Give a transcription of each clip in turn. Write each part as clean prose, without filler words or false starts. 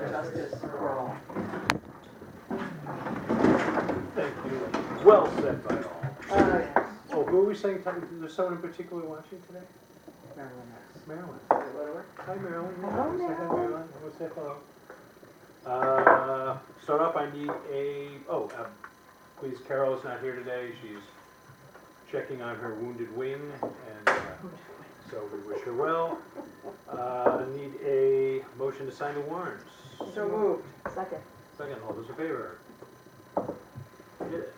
justice for all. Thank you. Well said by all. Yes. Oh, who are we saying? Is there someone in particular watching today? Marilyn X. Marilyn. Whatever. Hi, Marilyn. Hello, Say hi, Marilyn. Marilyn. What's that hello? Start off, I need please, Carol is not here today. She's checking on her wounded wing, and so we wish her well. Need a motion to sign the warrants. So moved. Second. Second, all those in favor? Did it.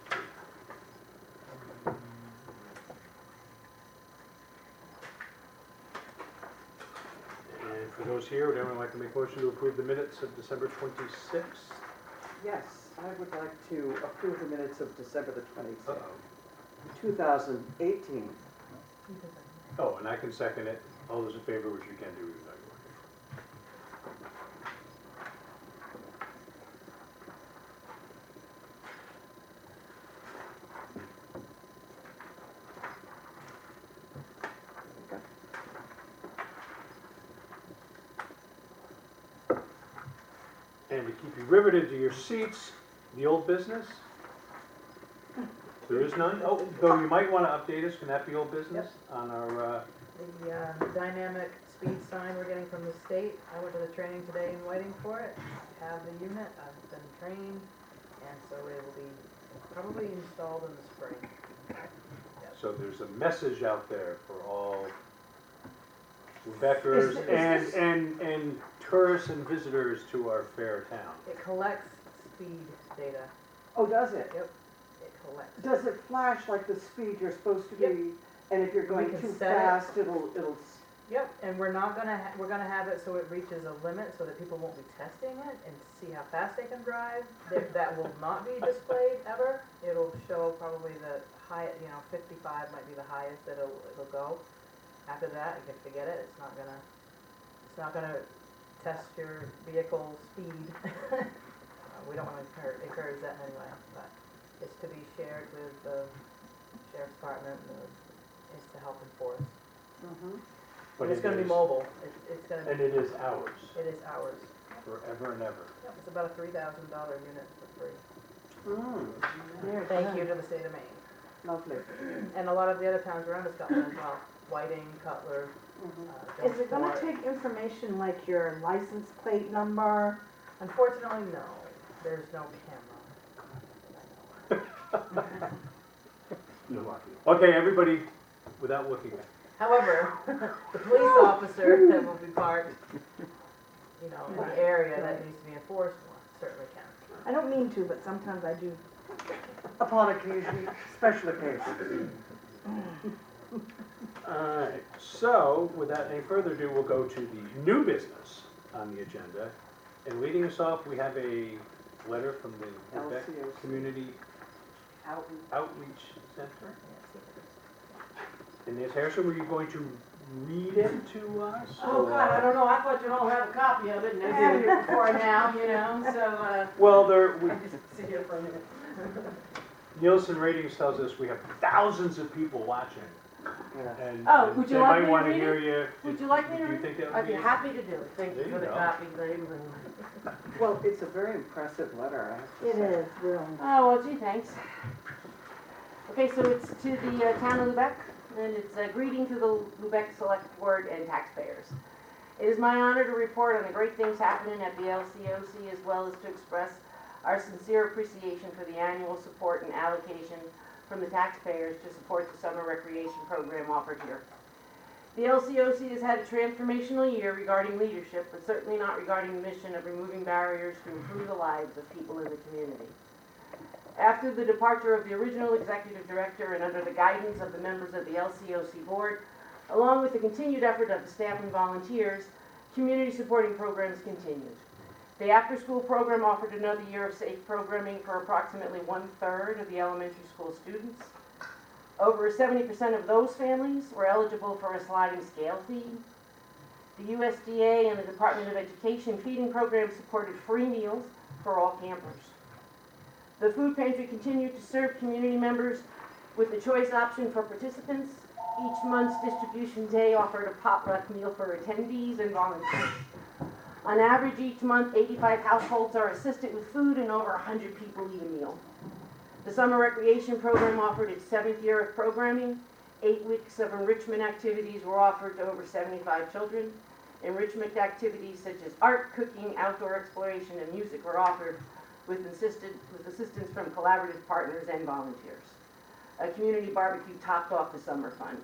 And for those here, would anyone like to make a motion to approve the minutes of December 26th? Yes, I would like to approve the minutes of December the 26th, Uh-oh. 2018. Oh, and I can second it. All those in favor, which you can do even though you weren't. And to keep you riveted to your seats, the old business? There is none? Oh, though you might want to update us, can that be old business? On our, The dynamic speed sign we're getting from the state. I went to the training today in Whiting for it. I have the unit, I've been trained, and so it will be probably installed in the spring. so there's a message out there for all Lubeckers and tourists and visitors to our fair town. It collects speed data. Oh, does it? Yep, it collects. Does it flash like the speed you're supposed to be? Yep. And if you're going We can too set it. fast, it'll. Yep, and we're gonna have it so it reaches a limit so that people won't be testing it and see how fast they can drive. That will not be displayed ever. It'll show probably the high, 55 might be the highest that it'll go. After that, you can forget it. It's not gonna test your vehicle speed. We don't want to encourage that in any way, but it's to be shared with the sheriff's department. It's to help enforce. Mm-hmm. But it's going to be mobile. It's going to. And it is ours. It is ours. Forever and ever. Yep, it's about a $3,000 unit for free. Mm. Thank you to the state of Maine. Lovely. And a lot of the other towns around us got one as well. Whiting, Cutler. Mm-hmm. Is it gonna Gulfport. take information like your license plate number? Unfortunately, no. There's no camera. Okay, everybody, without looking at. However, the police officer that will be parked, in the area that needs to be enforced certainly can. I don't mean to, but sometimes I do. Upon occasion, special occasions. Alright, so without any further ado, we'll go to the new business on the agenda. And leading us off, we have a letter from the Lubec LCOC. Community Outreach Center. And Ms. Harrison, were you going to read it to us? Oh, God, I don't know, I thought you'd all have a copy of it, and I did it before now, so, Well, I just sit here for a minute. Nielsen Ratings tells us we have thousands of people watching. Yeah. And Oh, and would you they like might me to want to read hear it? you. Would you like me to Do you read think that would I'd be be? happy to do it, thank There you you for the go. copy, Dave. Well, it's a very impressive letter, I have to It say. is, really. Oh, well, gee, thanks. Okay, so it's to the town of Lubec, and it's a greeting to the Lubec Select Board and taxpayers. It is my honor to report on the great things happening at the LCOC, as well as to express our sincere appreciation for the annual support and allocation from the taxpayers to support the summer recreation program offered here. The LCOC has had a transformational year regarding leadership, but certainly not regarding the mission of removing barriers to improve the lives of people in the community. After the departure of the original executive director and under the guidance of the members of the LCOC board, along with the continued effort of the staff and volunteers, community supporting programs continued. The after-school program offered another year of safe programming for approximately 1/3 of the elementary school students. Over 70% of those families were eligible for a sliding scale feed. The USDA and the Department of Education feeding program supported free meals for all campers. The food pantry continued to serve community members with the choice option for participants. Each month's distribution day offered a potluck meal for attendees and volunteers. On average, each month, 85 households are assisted with food and over 100 people eat a meal. The summer recreation program offered its 7th year of programming. 8 weeks of enrichment activities were offered to over 75 children. Enrichment activities such as art, cooking, outdoor exploration, and music were offered with assistance from collaborative partners and volunteers. A community barbecue topped off the summer fun.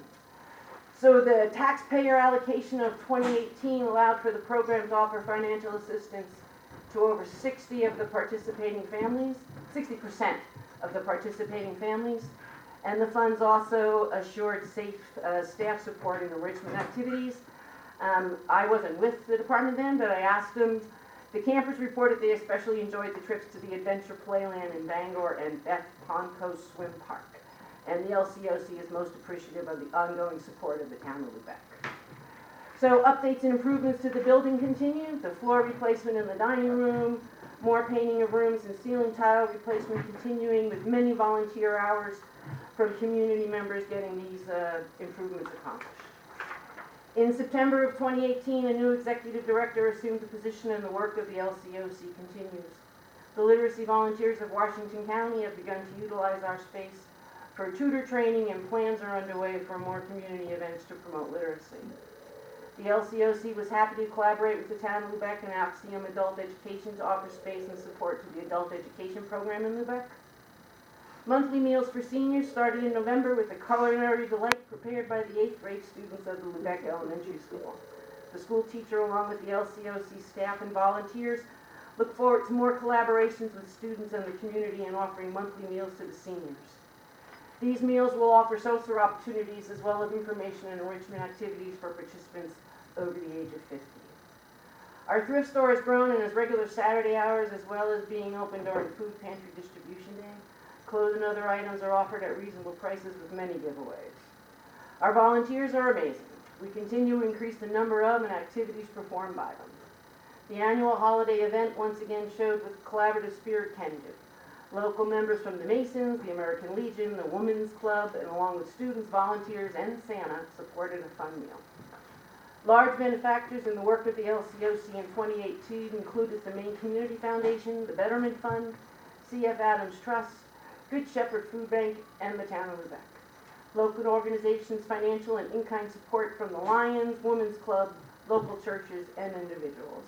So the taxpayer allocation of 2018 allowed for the program to offer financial assistance to over 60 of the participating families, 60% of the participating families, and the funds also assured safe staff support in enrichment activities. I wasn't with the department then, but I asked them. The campers reported they especially enjoyed the trips to the Adventure Playland in Bangor and Beth Pond Coast Swim Park. And the LCOC is most appreciative of the ongoing support of the town of Lubec. So updates and improvements to the building continue. The floor replacement in the dining room, more painting of rooms and ceiling tile replacement continuing with many volunteer hours from community members getting these improvements accomplished. In September of 2018, a new executive director assumed the position and the work of the LCOC continues. The literacy volunteers of Washington County have begun to utilize our space for tutor training, and plans are underway for more community events to promote literacy. The LCOC was happy to collaborate with the town of Lubec and Axiom Adult Education to offer space and support to the adult education program in Lubec. Monthly meals for seniors started in November with a culinary delight prepared by the 8th grade students of the Lubec Elementary School. The school teacher, along with the LCOC staff and volunteers, look forward to more collaborations with students and the community in offering monthly meals to the seniors. These meals will offer social opportunities as well as information and enrichment activities for participants over the age of 50. Our thrift store has grown and has regular Saturday hours as well as being open during food pantry distribution day. Clothes and other items are offered at reasonable prices with many giveaways. Our volunteers are amazing. We continue to increase the number of and activities performed by them. The annual holiday event once again showed what collaborative spirit can do. Local members from the Masons, the American Legion, the Women's Club, and along with students, volunteers, and Santa, supported a fun meal. Large benefactors in the work of the LCOC in 2018 included the Maine Community Foundation, the Betterment Fund, C.F. Adams Trust, Good Shepherd Food Bank, and the town of Lubec. Local organizations, financial and in-kind support from the Lions, Women's Club, local churches, and individuals.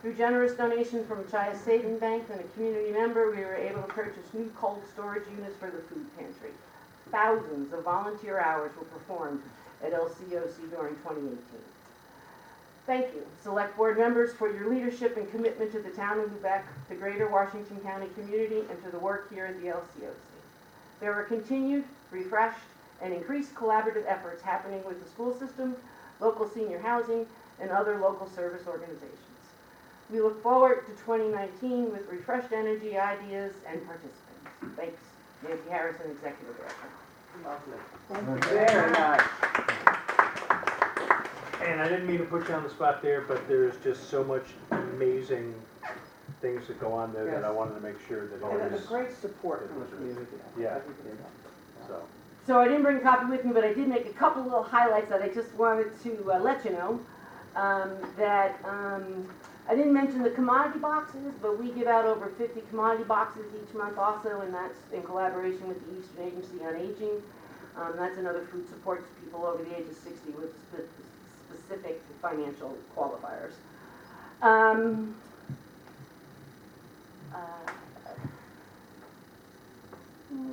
Through generous donations from Chias Saving Bank and a community member, we were able to purchase new cold storage units for the food pantry. Thousands of volunteer hours were performed at LCOC during 2018. Thank you, Select Board members, for your leadership and commitment to the town of Lubec, the greater Washington County community, and to the work here at the LCOC. There are continued, refreshed, and increased collaborative efforts happening with the school system, local senior housing, and other local service organizations. We look forward to 2019 with refreshed energy, ideas, and participants. Thanks, Nancy Harrison, Executive Director. Lovely. Thank you Very nice. And I didn't mean to put you on the spot there, but there's just so much amazing things that go on there that I wanted to make sure that it And was, a great support from the community. Yeah. Everybody knows. so. So I didn't bring a copy with me, but I did make a couple little highlights that I just wanted to let you know. I didn't mention the commodity boxes, but we give out over 50 commodity boxes each month also, and that's in collaboration with the Eastern Agency on Aging. That's another food support to people over the age of 60 with specific financial qualifiers.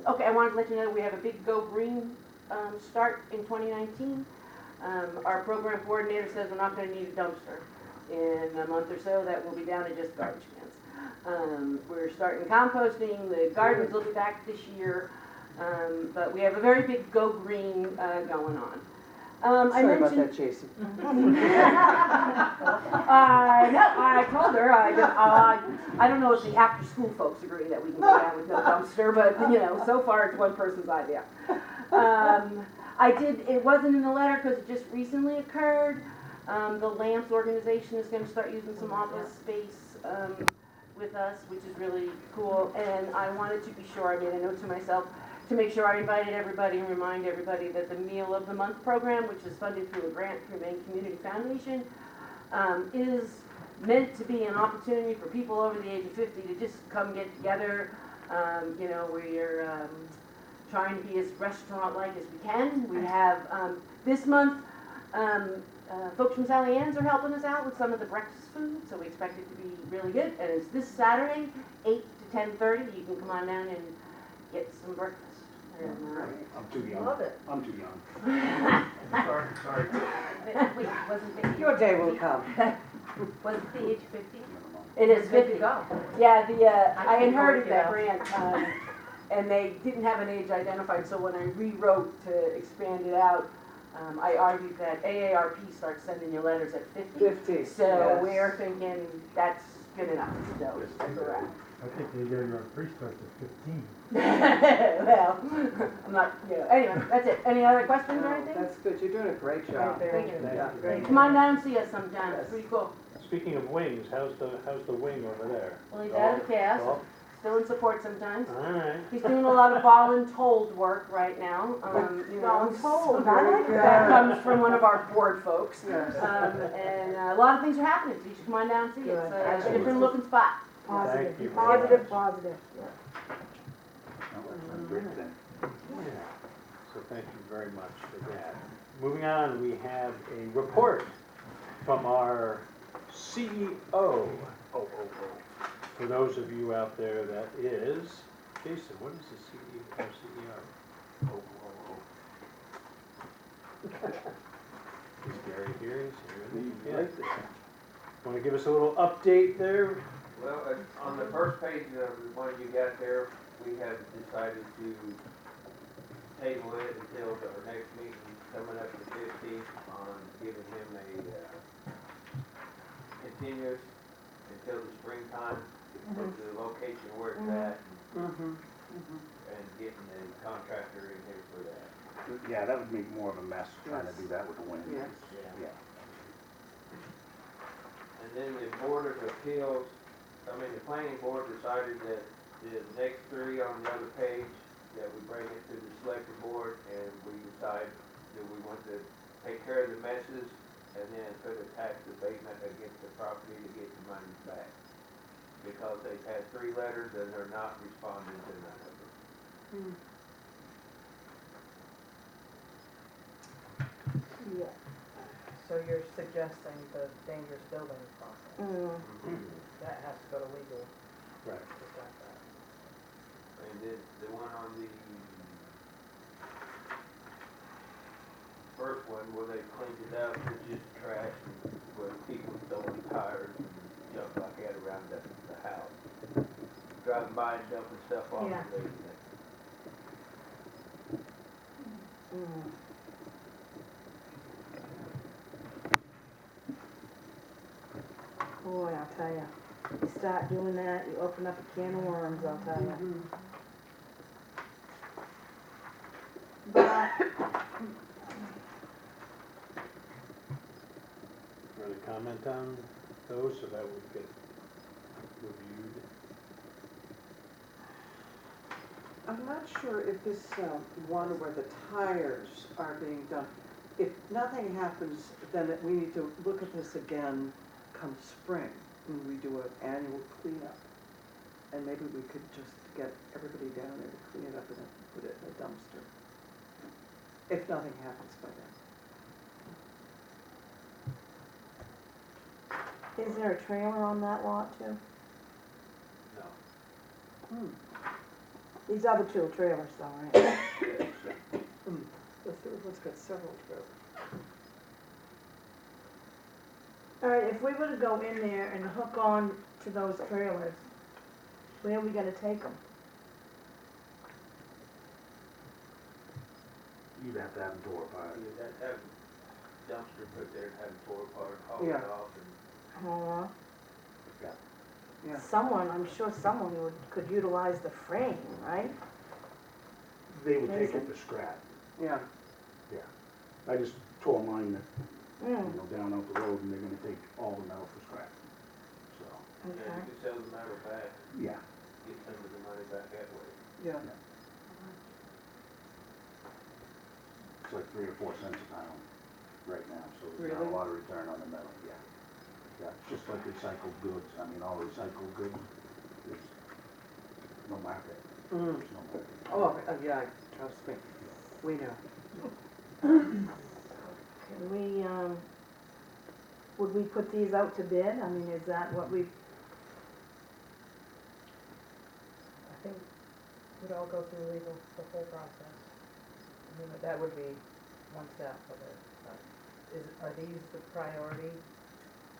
Okay, I wanted to let you know we have a big Go Green start in 2019. Our program coordinator says we're not going to need a dumpster in a month or so. That will be down to just garbage cans. We're starting composting. The gardens will be back this year, but we have a very big Go Green going on. Sorry about that, Jason. I told her, I don't know if the after-school folks agree that we can go down with no dumpster, but, you know, so far it's one person's idea. It wasn't in the letter because it just recently occurred. The Lamps organization is going to start using some office space with us, which is really cool. And I wanted to be sure, I made a note to myself, to make sure I invited everybody and remind everybody that the Meal of the Month program, which is funded through a grant through Maine Community Foundation, is meant to be an opportunity for people over the age of 50 to just come get together. You know, we're trying to be as restaurant-like as we can. We have, this month, folks from Sally Ann's are helping us out with some of the breakfast food, so we expect it to be really good. And it's this Saturday, 8 to 10:30. You can come on down and get some breakfast. And, I'm too young. Love it. I'm too young. Sorry. wait, wasn't it? Your day will come. Was it the age of 50? Minimum. It is Good to 50. go. Yeah, I can inherited work it that out. grant, and they didn't have an age identified, so when I rewrote to expand it out, I argued that AARP starts sending you letters at 50. 50, So yes. we're thinking that's good enough, so that's where we're at. I think they get your free start at 15. Well, I'm not, you know, anyway, that's it. Any other questions or No, anything? that's good, you're doing a great job. Thank you. Yeah, great. Come on down and see us sometime, Yes. it's pretty cool. Speaking of wings, how's the wing over there? Well, he's out of the cast, Oh, still in support sometimes. all right. He's doing a lot of voluntold work right now, you know. Voluntold, so I like That that. comes from one of our board folks. Yes. And a lot of things are happening, so you should come on down and see it. It's a different looking spot. Thank you very Positive, much. positive, yeah. No, that's a great thing. Yeah. So thank you very much for that. Moving on, we have a report from our CEO. For those of you out there, that is, Jason, what is the CEO, CEO? Is Gary here? Is he ready? Yeah. Want to give us a little update there? Well, on the first page of the one you got there, we have decided to table it until our next meeting, coming up the 15th, on giving him a continuous until the springtime, to put the location where it's at, Mhm. and getting the contractor in here for that. Yeah, that would make more of a mess trying to do that with the wind. Yes. Yeah. And then the Board of Appeals, the planning board decided that the next three on the other page, that we bring it to the selector board, and we decide that we want to take care of the messes, and then put a tax abatement against the property to get the money back. Because they've had 3 letters and they're not responding to none of them. Yeah. So you're suggesting the dangerous building process? That has to go to legal Right. to start that. And then the one on the first one, where they cleaned it up, it's just trash, and where people throwing tires and junk like that around the house. Driving by and dumping stuff off Yeah. and leaving it. Boy, I'll tell you, you start doing that, you open up a can of worms, I'll tell you. But, Further comment on those, so that would get reviewed? I'm not sure if this one where the tires are being done, if nothing happens, then we need to look at this again come spring, when we do an annual cleanup. And maybe we could just get everybody down there to clean it up and then put it in a dumpster. If nothing happens by then. is there a trailer on that lot too? No. These other 2 are trailers though, right? Let's get several trailers. All right, if we were to go in there and hook on to those trailers, where are we gonna take them? You'd have to have them tore apart. You'd have to have a dumpster put there and have it tore apart, haul it Yeah. off, and Yeah. Someone, I'm sure someone could utilize the frame, right? They would take Mason? it for scrap. Yeah. I just tore mine, Mm, down out the road, and they're gonna take all the metal for scrap. So, you okay. could sell the metal back, yeah. get some of the money back that way. Yeah. It's like 3 or 4 cents a pound right now, so there's not Really? a lot of return on the metal, yeah. It's just like recycled goods. I mean, all recycled goods, there's no market. Mm. There's no market. Oh, yeah, trust me, we know. Can we, would we put these out to bid? I mean, is that what we, I think we'd all go through the whole process. I mean, that would be one step of it. But are these the priority?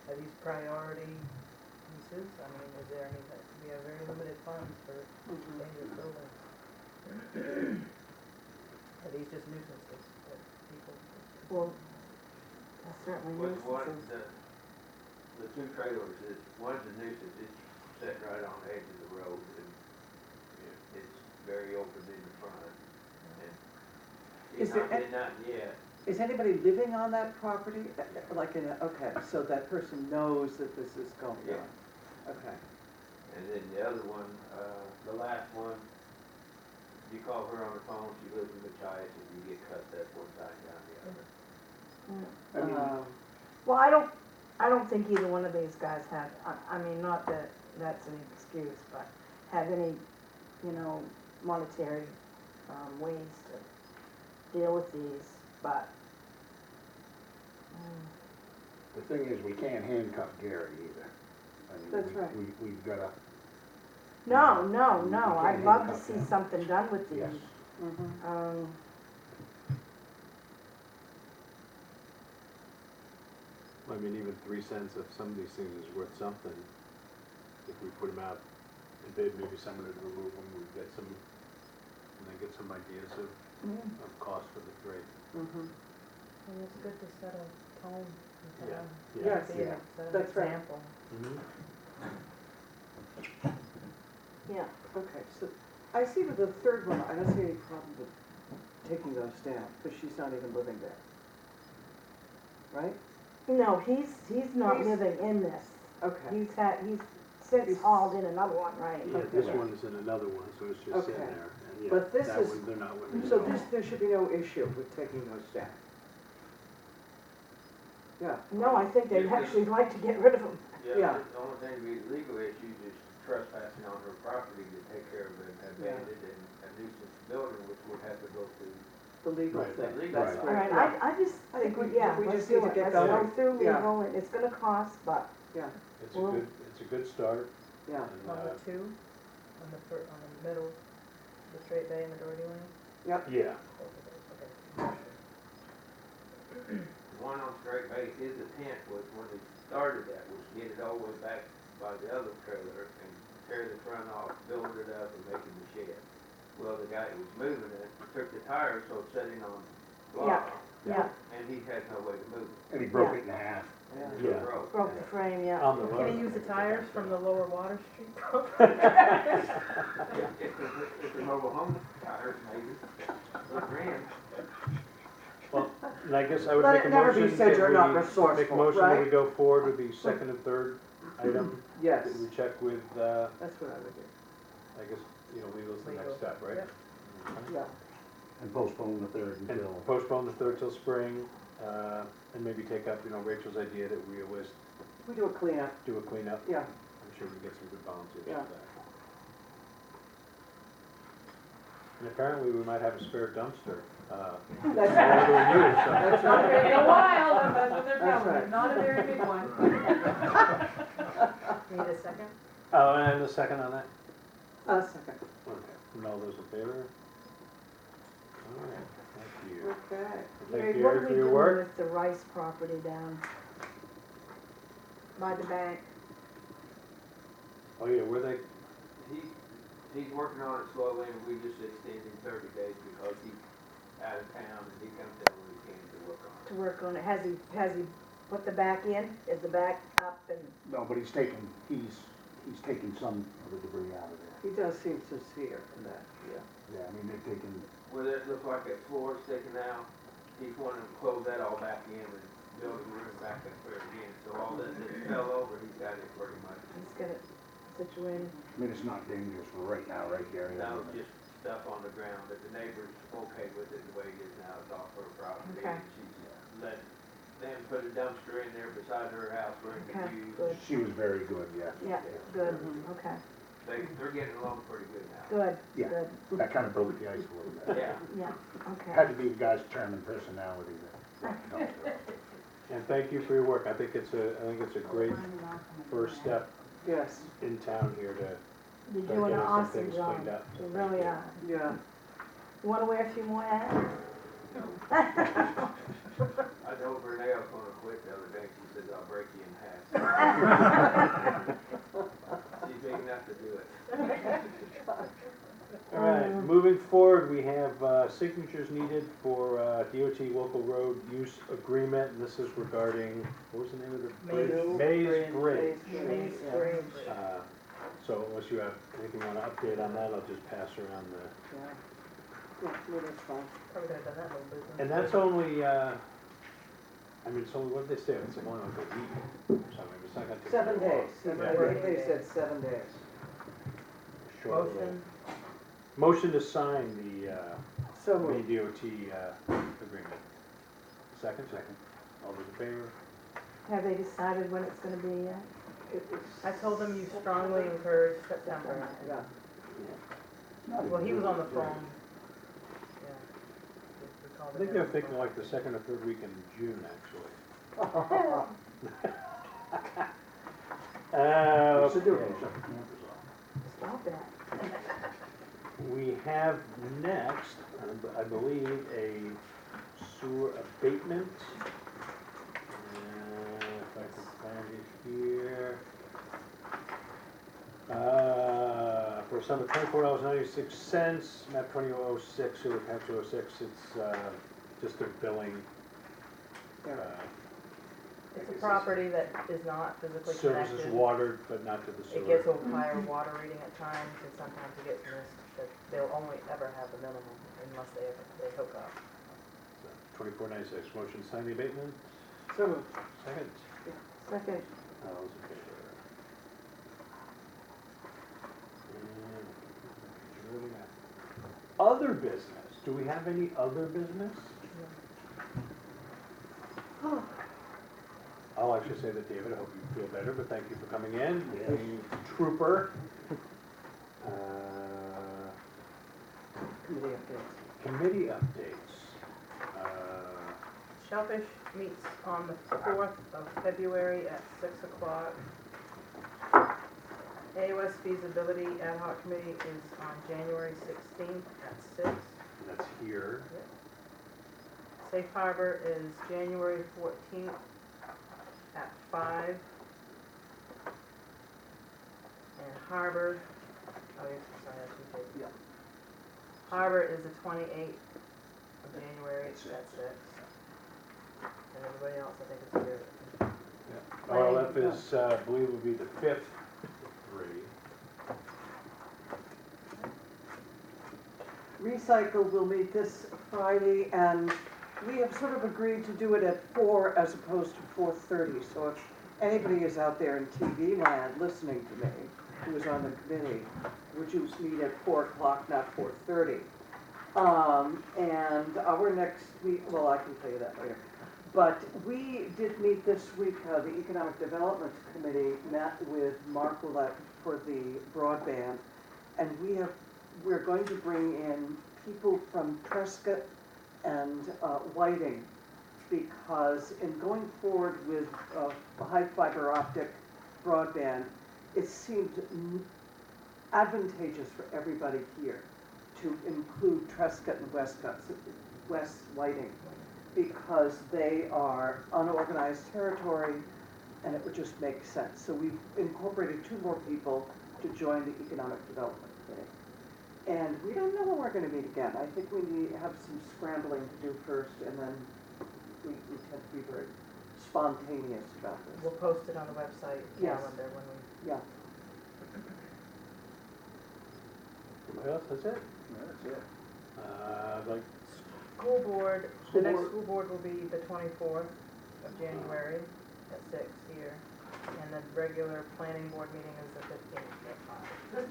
Are these priority uses? I mean, is there any, we have very limited funds for Mhm. dangerous buildings. Are these just nuisances that people? well, certainly With one, nuisances. the two trailers, one's a nuisance, it's set right on the edge of the road, and it's very open in the front. And Is it's there not did nothing yet. Is anybody living on that property? Like in a, okay, so that person knows that this is going Yeah. on? Okay. And then the other one, the last one, you call her on the phone, she lives in Machias, and you get cut that one side down the other. Mm. I mean, Well, I don't think either one of these guys have, I mean, not that that's an excuse, but have any, you know, monetary, ways to deal with these, but. the thing is, we can't handcuff Gary either. I mean, That's right. We've gotta, No, You I'd can't love to handcuff see them. something done with these. yes. Mhm. I mean, even 3 cents of some of these things is worth something. If we put them out and bid, maybe someone would remove them, we'd get some, and then get some ideas of cost for the freight. Mhm. And it's good to set a tone in Yeah, town. yeah. Yes, Be an- yeah, set an that's right. example. Yeah, Okay, so I see with the third one, I don't see any problem with taking those down, because she's not even living there. Right? no, he's not He's- living in this. Okay. He's since He's- hauled in another one, right? Yeah, this one is in another one, so it's just sitting Okay. there. And yeah, But this that is- one, they're not living in. So there should be no issue with taking those down. Yeah. No, I think they'd actually like to get rid of them. Yeah. The only thing be legal issues is trespassing on her property to take care of an abandoned and a nuisance building, which would have to go through. The legal Right. thing. Legal. That's All right. right, I just I think think, we- yeah, we let's just do need to it. get Let's go going. through Yeah. legal, and it's gonna cost, but Yeah, It's Well- it's a good start. yeah. And, Number 2, on the middle, the straight bay majority lane. yeah, Both of those, okay. The one on Straight Bay, his intent was when they started that, was get it all the way back by the other trailer and tear the front off, build it up and make it a shed. Well, the guy who was moving it took the tires, so it's sitting on block. yeah, And he had no way to move it. And he broke it in half. And Yeah. it broke. broke the frame, yeah. on the Can road. he use the tires from the lower Water Street? If the mobile home tires maybe, but ran. Well, and I guess I would Let make it a never be motion said that you're not we, make a resourceful, motion that we right? go forward with the second and third item. Yes, That we check with, that's what I would do. I guess, legal's the Legal, next step, right? yep. Yeah. And postpone the third And until, postpone the third till spring, and maybe take up, Rachel's idea that we always We do a cleanup, do a cleanup. yeah. I'm sure we get some good volunteers Yeah. for that. And apparently we might have a spare dumpster, That's order right. a new, so. That's Not right. very, a while, that's what they're That's telling me, right. not a very big one. Need a second? Oh, and a second on that? A second, Okay, and all those in favor? All right, thank you. okay. Thank Gary, you, what Eric, are for we your doing work. with the Rice property down by the bank? Oh, yeah, were they, He's working on it slowly and we just extended 30 days because he's out of town and he comes down when he can to work on it. To work on it, has he put the back in? Is the back up and, no, but he's taken some of the debris out of there. He does seem sincere in that, yeah. Yeah, I mean, they've taken, Where it looks like that floor sticking out, he's wanting to close that all back in and build the room back up there again. So all that fell over, he's got it pretty much. he's got it situated? I mean, it's not dangerous for right now, right, Gary? Now just stuff on the ground, but the neighbor's okay with it the way it is now. It's off her property. Okay. And she's let then put a dumpster in there beside her house where it Okay, could use. good. She was very good, yeah. Yeah, good, Mhm. okay, They're getting along pretty good now. good, Yeah. good, That kind of broke the ice a little bit. Yeah. yeah, okay. Had to be the guy's charming personality that helped her. And thank you for your work. I think it's a great first step Yes, in town here to You're start doing an getting some awesome things job, cleaned up. you really are. yeah. You wanna wear a few more hats? I told Renee I was gonna quit the other day, she says, I'll break you in half. She's big enough to do it. All right, moving forward, we have signatures needed for DOT local road use agreement. And this is regarding, what was the name of the bridge? Maze Bridge. Maze yeah. Bridge. So unless you have anything you want to update on that, I'll just pass around the, Yeah, yeah, no, that's fine. Probably could have done that little business. and that's only, I mean, it's only, what did they say? It's only like a week or something. It's not gonna take. 7 too long. days. Seven I think days. they said 7 days. Short. Motion, Motion to sign the So Maine moved. DOT agreement. Second? Second. All those in favor? Have they decided when it's gonna be yet? I told them you strongly encourage September. Yeah. Well, he was on the phone. Yeah. We called I think him they're on the thinking phone. like the second or third week in June, actually. What's the Okay. difference? Shut the campers off. Stop that. We have next, I believe, a sewer abatement. If I can find it here. For a sum of $24.96, map 2006, sewer patch 06, it's just a billing. Yeah. It's a property that is not physically Services connected. watered, but not to the sewer. It gets a higher water reading at times, and sometimes it gets missed, but they'll only ever have the minimum unless they hook up. $24.96, motion to sign the abatement, So moved. second. Second, All those in favor? And moving on. Other business, do we have any other business? I'll actually say that, David, I hope you feel better, but thank you for coming in, Yes. being trooper. Committee updates. Committee updates. Shellfish meets on the 4th of February at 6 o'clock. AOS feasibility ad hoc committee is on January 16th at 6. That's here. Safe Harbor is January 14th at 5. And Harbor, oh yes, sorry, that's what you Yeah. did. Harbor is the 28th of January at 6. And everybody else, I think it's here. RLF is, I believe will be the 5th, 3. Recycle will meet this Friday, and we have sort of agreed to do it at 4 as opposed to 4:30. So if anybody is out there in TV land listening to me, who is on the committee, would you meet at 4 o'clock, not 4:30? And our next week, well, I can tell you that later. But we did meet this week, the Economic Development Committee met with Mark Lubec for the broadband, and we're going to bring in people from Trescott and Whiting, because in going forward with high fiber optic broadband, it seemed advantageous for everybody here to include Trescott and West Whiting, because they are unorganized territory and it would just make sense. So we've incorporated 2 more people to join the Economic Development Committee. And we don't know when we're gonna meet again. I think we have some scrambling to do first, and then we tend to be very spontaneous about We'll this. post it on the website Yes. calendar when we. Yeah. Anybody else, that's it? That's it. Like, School board, School the next board. school board will be the 24th of January at 6 here. And the regular planning board meeting is the 15th at 5.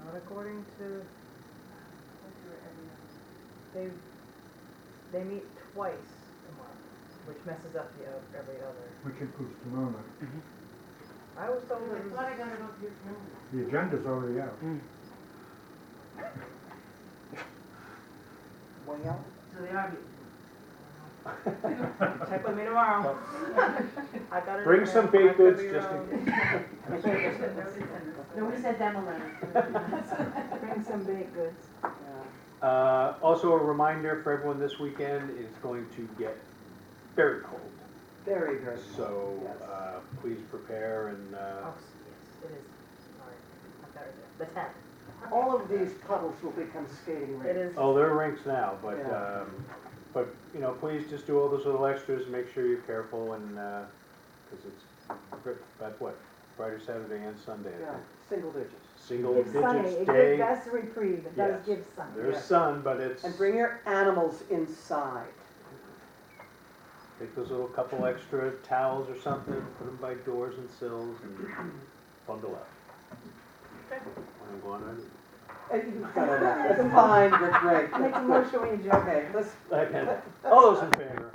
Not according to, they meet twice which messes up the every other. Which includes tomorrow night. I was told I it was, thought I got it up here tomorrow. The agenda's already out. Well, So they are. check with me tomorrow. I got it. Bring in some there. I baked could goods be just wrong. in case. Nobody said them alone. Bring some baked goods. yeah. Also a reminder for everyone this weekend, it's going to get very cold. Very good. So, Yes. please prepare and, Oh, yes, it is. All right, I've got it there. The 10th. All of these puddles will become skating It rinks. is. oh, there are rinks now, but, Yeah. but, you know, please just do all those little extras, make sure you're careful and, cause it's, but what, Friday, Saturday and Sunday, I Yeah, think. single digits. Single It's sunny, digits it day. gives us reprieve, it does Yes. give sun. There's Yeah. sun, but it's. And bring your animals inside. Take those little couple extra towels or something, put them by doors and sills and bundle up. Okay. Wanna go on already? You've got enough. It's fine, we're great. Make a motion when you jump. Okay, let's, Okay. All those in favor?